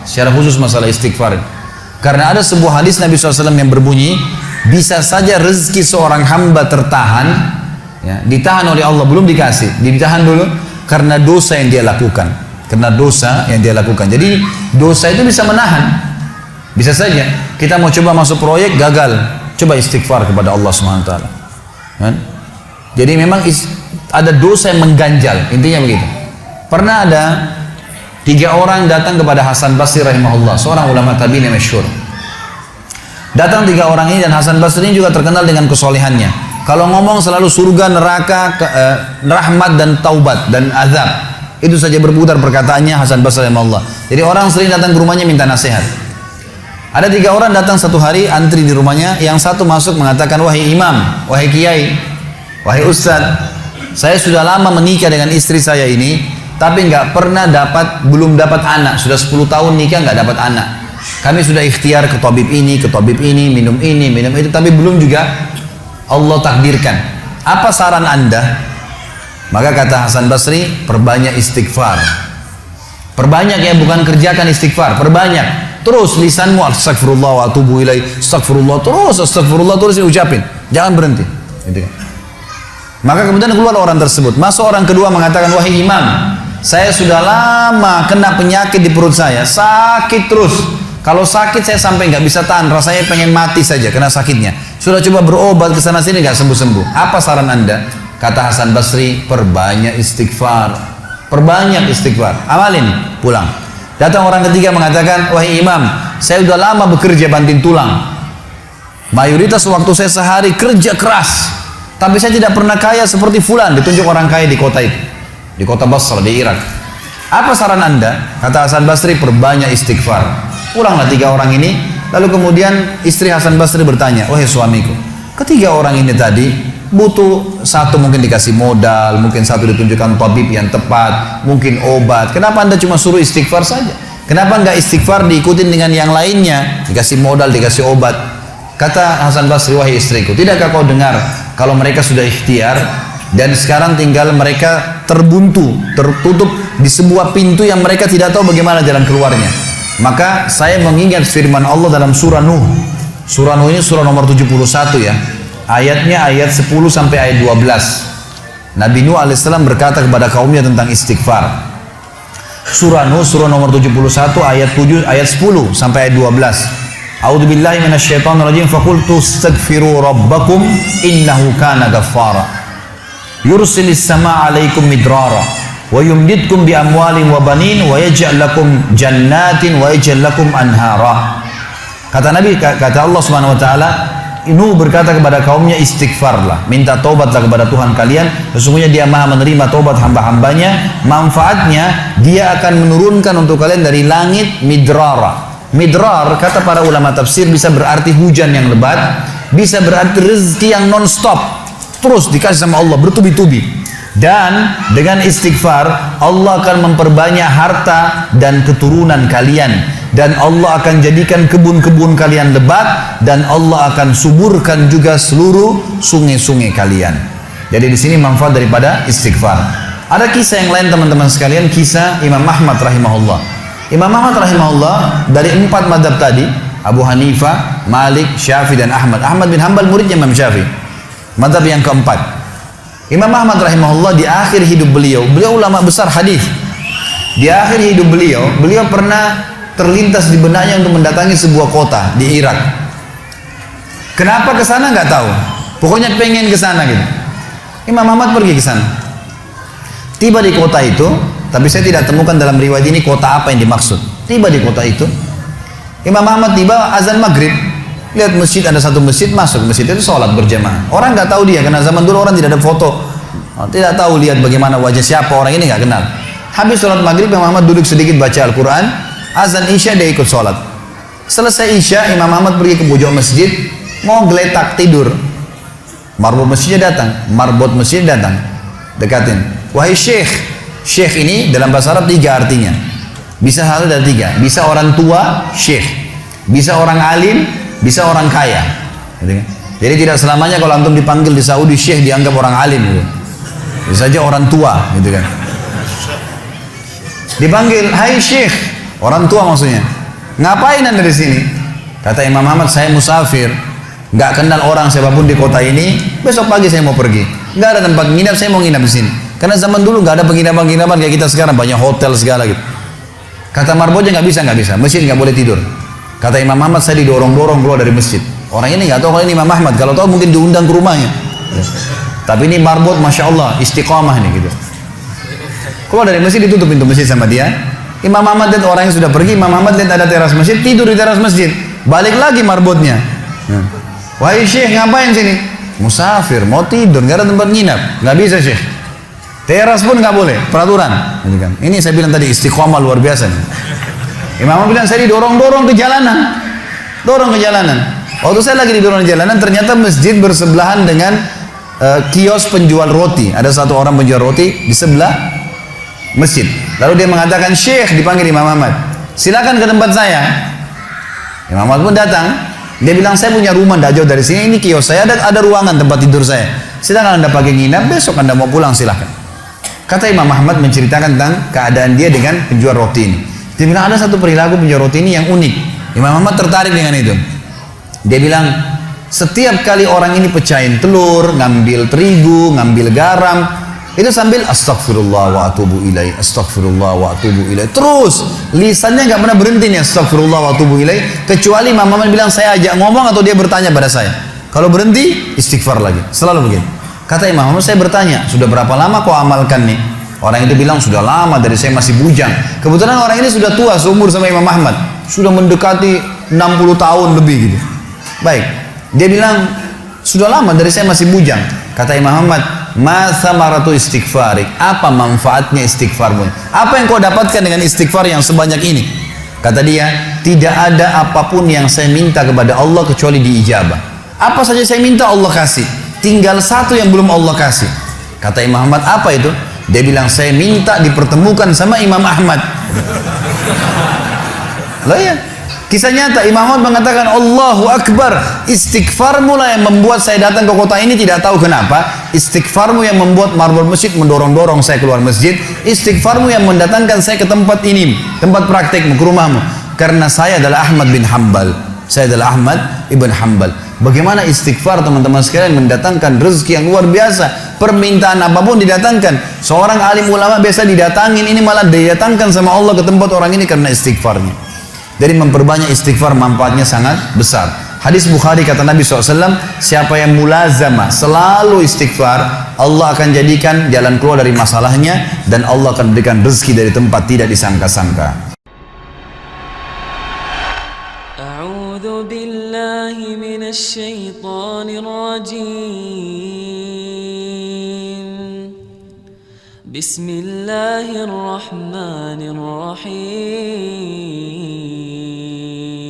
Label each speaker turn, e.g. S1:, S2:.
S1: secara khusus masalah istighfar. Karena ada sebuah hadis Nabi SAW yang berbunyi, bisa saja rezeki seorang hamba tertahan, ya, ditahan oleh Allah, belum dikasih, ditahan dulu karena dosa yang dia lakukan. Karena dosa yang dia lakukan. Jadi dosa itu bisa menahan. Bisa saja kita mau coba masuk proyek gagal, coba istighfar kepada Allah SWT. Kan? Jadi memang ada dosa yang mengganjal, intinya begitu. Pernah ada 3 orang datang kepada Hasan Basri rahimahullah, seorang ulama tabi'in yang masyhur. Datang 3 orang ini, dan Hasan Basri ini juga terkenal dengan kesolehannya. Kalau ngomong selalu surga, neraka, rahmat dan taubat dan azab. Itu saja berputar perkataannya Hasan Basri rahimahullah. Jadi orang sering datang ke rumahnya minta nasihat. Ada 3 orang datang satu hari antri di rumahnya. Yang satu masuk mengatakan, wahai imam, wahai kiai, wahai ustaz, saya sudah lama menikah dengan istri saya ini, tapi belum dapat anak. Sudah 10 tahun nikah nggak dapat anak. Kami sudah ikhtiar ke tabib ini, minum itu, tapi belum juga Allah takdirkan. Apa saran anda? Maka kata Hasan Basri, perbanyak istighfar. Perbanyak ya, bukan kerjakan istighfar, perbanyak. Terus lisanmu astagfirullah wa atubu ilaih, astagfirullah terus diucapin, jangan berhenti. Gitu kan. Maka kemudian keluar orang tersebut. Masuk orang kedua mengatakan, wahai imam, saya sudah lama kena penyakit di perut saya, sakit terus. Kalau sakit saya sampai nggak bisa tahan, rasanya pengen mati saja kena sakitnya. Sudah coba berobat ke sana sini nggak sembuh-sembuh. Apa saran anda? Kata Hasan Basri, perbanyak istighfar, perbanyak istighfar. Amalin, pulang. Datang orang ketiga mengatakan, wahai imam, saya sudah lama bekerja banting tulang. Mayoritas waktu saya sehari kerja keras, tapi saya tidak pernah kaya seperti fulan. Ditunjuk orang kaya di kota itu, di kota Basra, di Irak. Apa saran anda? Kata Hasan Basri, perbanyak istighfar. Pulanglah 3 orang ini. Lalu kemudian istri Hasan Basri bertanya, wahai suamiku, ketiga orang ini tadi butuh satu mungkin dikasih modal, mungkin satu ditunjukkan tabib yang tepat, mungkin obat. Kenapa anda cuma suruh istighfar saja? Kenapa enggak istighfar diikutin dengan yang lainnya? Dikasih modal, dikasih obat. Kata Hasan Basri, wahai istriku, tidakkah kau dengar kalau mereka sudah ikhtiar dan sekarang tinggal mereka terbuntu, tertutup di sebuah pintu yang mereka tidak tahu bagaimana jalan keluarnya. Maka saya mengingat firman Allah dalam surah Nuh. Surah Nuh ini surah nomor 71 ya. Ayatnya ayat 10 sampai ayat 12. Nabi Nuh alaihissalam berkata kepada kaumnya tentang istighfar. Surah Nuh surah nomor 71 ayat 10 sampai ayat 12. A'udzubillahi minasyaitonirrajim, faqultu astaghfiru rabbakum innahu kana ghaffara. Yursilis samaa 'alaikum midrara wa yumdidkum bi amwalin wa banin wa yaj'al lakum jannatin wa yaj'al lakum anhara. Kata Nabi, kata Allah Subhanahu wa taala, Nuh berkata kepada kaumnya, istighfarlah, minta taubatlah kepada Tuhan kalian, sesungguhnya Dia Maha menerima taubat hamba-hambanya. Manfaatnya Dia akan menurunkan untuk kalian dari langit midrara. Midrar kata para ulama tafsir bisa berarti hujan yang lebat, bisa berarti rezeki yang non-stop, terus dikasih sama Allah bertubi-tubi. Dan dengan istighfar Allah akan memperbanyak harta dan keturunan kalian, dan Allah akan jadikan kebun-kebun kalian lebat, dan Allah akan suburkan juga seluruh sungai-sungai kalian. Jadi di sini manfaat daripada istighfar. Ada kisah yang lain teman-teman sekalian, kisah Imam Ahmad rahimahullah. Imam Ahmad rahimahullah dari 4 mazhab tadi, Abu Hanifah, Malik, Syafi'i dan Ahmad. Ahmad bin Hanbal muridnya Imam Syafi'i. Mazhab yang keempat. Imam Ahmad rahimahullah di akhir hidup beliau ulama besar hadis. Di akhir hidup beliau pernah terlintas di benaknya untuk mendatangi sebuah kota di Irak. Kenapa ke sana nggak tahu. Pokoknya pengen ke sana gitu. Imam Ahmad pergi ke sana. Tiba di kota itu, tapi saya tidak temukan dalam riwayat ini kota apa yang dimaksud. Tiba di kota itu, Imam Ahmad tiba azan maghrib. Lihat masjid, ada satu masjid, masuk masjid itu sholat berjamaah. Orang nggak tahu dia, karena zaman dulu orang tidak ada foto, tidak tahu lihat bagaimana wajah siapa orang ini, nggak kenal. Habis sholat maghrib, Imam Ahmad duduk sedikit baca Al-Quran. Azan isya dia ikut sholat. Selesai isya, Imam Ahmad pergi ke pojok masjid, mau geletak tidur. Marbot masjidnya datang, dekatin. Wahai syekh. Syekh ini dalam bahasa Arab 3 artinya. Bisa satu dari 3. Bisa orang tua, syekh. Bisa orang alim, bisa orang kaya. Jadi tidak selamanya kalau antum dipanggil di Saudi syekh dianggap orang alim gitu. Bisa saja orang tua gitu kan. Dipanggil, hai syekh, orang tua maksudnya. ngapain anda di sini? Kata Imam Ahmad, saya musafir, nggak kenal orang siapapun di kota ini, besok pagi saya mau pergi, nggak ada tempat nginap, saya mau nginap di sini. Karena zaman dulu nggak ada penginapan-penginapan kayak kita sekarang, banyak hotel segala gitu. Kata marbotnya nggak bisa, masjid nggak boleh tidur. Kata Imam Ahmad, saya didorong-dorong keluar dari masjid. Orang ini nggak tahu kalau ini Imam Ahmad, kalau tahu mungkin diundang ke rumahnya. Tapi ini marbot, masya Allah, istiqamah nih gitu. Keluar dari masjid, ditutup pintu masjid sama dia. Imam Ahmad lihat orang yang sudah pergi, Imam Ahmad lihat ada teras masjid, tidur di teras masjid. Balik lagi marbotnya. Wahai Syekh, ngapain sini? Musafir, mau tidur, nggak ada tempat nginap. Nggak bisa Syekh. Teras pun nggak boleh, peraturan. Ini saya bilang tadi istiqomah luar biasa nih. Imam Ahmad bilang, saya didorong-dorong ke jalanan. Dorong ke jalanan. Waktu saya lagi didorong ke jalanan, ternyata masjid bersebelahan dengan kios penjual roti. Ada satu orang penjual roti di sebelah masjid. Lalu dia mengatakan, Syekh, dipanggil Imam Ahmad, silakan ke tempat saya. Imam Ahmad pun datang. Dia bilang, saya punya rumah tidak jauh dari sini, ini kios saya, ada ruangan tempat tidur saya. Silakan anda pakai nginap, besok anda mau pulang silakan. Kata Imam Ahmad menceritakan tentang keadaan dia dengan penjual roti ini. Dia bilang, ada satu perilaku penjual roti ini yang unik. Imam Ahmad tertarik dengan itu. Dia bilang, setiap kali orang ini pecahin telur, ngambil terigu, ngambil garam, itu sambil astagfirullah wa atubu ilaih, astagfirullah wa atubu ilaih. Terus lisannya nggak pernah berhenti nih, astagfirullah wa atubu ilaih, kecuali Imam Ahmad bilang, saya ajak ngomong atau dia bertanya pada saya. Kalau berhenti, istighfar lagi. Selalu begitu. Kata Imam Ahmad, saya bertanya, sudah berapa lama kau amalkan nih? Orang itu bilang, sudah lama, dari saya masih bujang. Kebetulan orang ini sudah tua seumur sama Imam Ahmad, sudah mendekati 60 tahun lebih gitu. Baik, dia bilang, sudah lama, dari saya masih bujang. Kata Imam Ahmad, ma samaratu istighfarik, apa manfaatnya istighfarmu? Apa yang kau dapatkan dengan istighfar yang sebanyak ini? Kata dia, tidak ada apapun yang saya minta kepada Allah kecuali diijabah. Apa saja saya minta Allah kasih, tinggal satu yang belum Allah kasih. Kata Imam Ahmad, apa itu? Dia bilang, saya minta dipertemukan sama Imam Ahmad. Loh ya, kisah nyata. Imam Ahmad mengatakan, Allahu Akbar, istighfarmu lah yang membuat saya datang ke kota ini, tidak tahu kenapa. Istighfarmu yang membuat marbot masjid mendorong-dorong saya keluar masjid. Istighfarmu yang mendatangkan saya ke tempat ini, tempat praktekmu, ke rumahmu. Karena saya adalah Ahmad bin Hanbal. Saya adalah Ahmad ibn Hanbal. Bagaimana istighfar teman-teman sekalian mendatangkan rezeki yang luar biasa. Permintaan apapun didatangkan. Seorang alim ulama biasa didatangin, ini malah didatangkan sama Allah ke tempat orang ini karena istighfarnya. Dari memperbanyak istighfar manfaatnya sangat besar. Hadis Bukhari kata Nabi SAW, siapa yang mulazamah selalu istighfar, Allah akan jadikan jalan keluar dari masalahnya, dan Allah akan berikan rezeki dari tempat tidak disangka-sangka.
S2: A'udzu billahi minasy syaithanir rajim. Bismillahirrahmanirrahim.